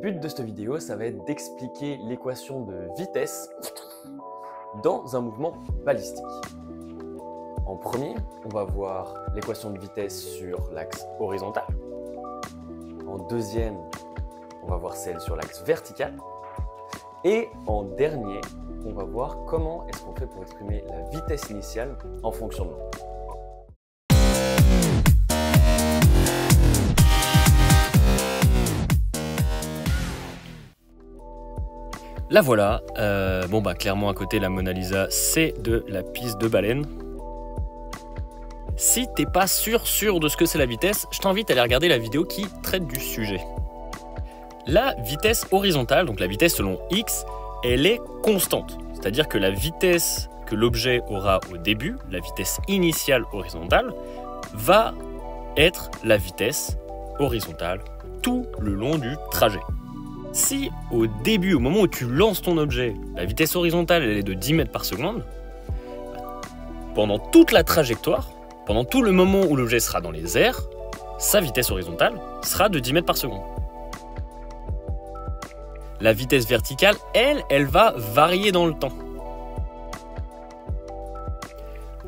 but de cette vidéo, ça va être d'expliquer l'équation de vitesse dans un mouvement balistique. En premier, on va voir l'équation de vitesse sur l'axe horizontal. En deuxième, on va voir celle sur l'axe vertical. Et en dernier, on va voir comment est-ce qu'on fait pour exprimer la vitesse initiale en fonction de l'angle. La voilà, clairement à côté la Mona Lisa, c'est de la pisse de baleine. Si t'es pas sûr de ce que c'est la vitesse, je t'invite à aller regarder la vidéo qui traite du sujet. La vitesse horizontale, donc la vitesse selon x, elle est constante. C'est-à-dire que la vitesse que l'objet aura au début, la vitesse initiale horizontale, va être la vitesse horizontale tout le long du trajet. Si au début, au moment où tu lances ton objet, la vitesse horizontale elle est de 10 mètres par seconde, pendant toute la trajectoire, pendant tout le moment où l'objet sera dans les airs, sa vitesse horizontale sera de 10 mètres par seconde. La vitesse verticale, elle va varier dans le temps.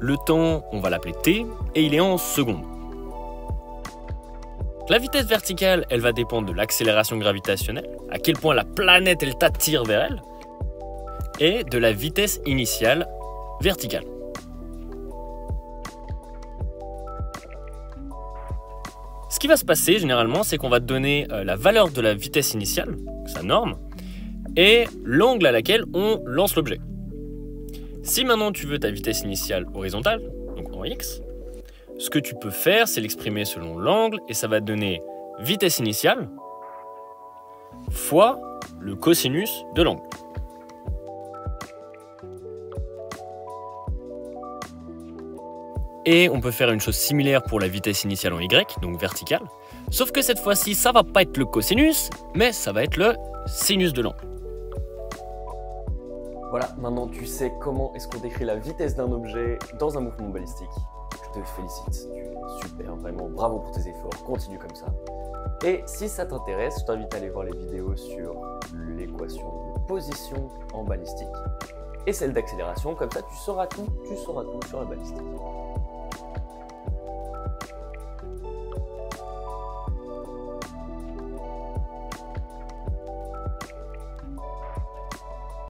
Le temps, on va l'appeler t, et il est en secondes. La vitesse verticale, elle va dépendre de l'accélération gravitationnelle, à quel point la planète elle t'attire vers elle, et de la vitesse initiale verticale. Ce qui va se passer généralement, c'est qu'on va te donner la valeur de la vitesse initiale, sa norme, et l'angle à laquelle on lance l'objet. Si maintenant tu veux ta vitesse initiale horizontale, donc en x, ce que tu peux faire, c'est l'exprimer selon l'angle, et ça va te donner vitesse initiale fois le cosinus de l'angle. Et on peut faire une chose similaire pour la vitesse initiale en y, donc verticale, sauf que cette fois-ci, ça va pas être le cosinus, mais ça va être le sinus de l'angle. Voilà, maintenant tu sais comment est-ce qu'on décrit la vitesse d'un objet dans un mouvement balistique. Je te félicite, tu es super, vraiment bravo pour tes efforts, continue comme ça. Et si ça t'intéresse, je t'invite à aller voir les vidéos sur l'équation de position en balistique et celle d'accélération, comme ça tu sauras tout sur la balistique.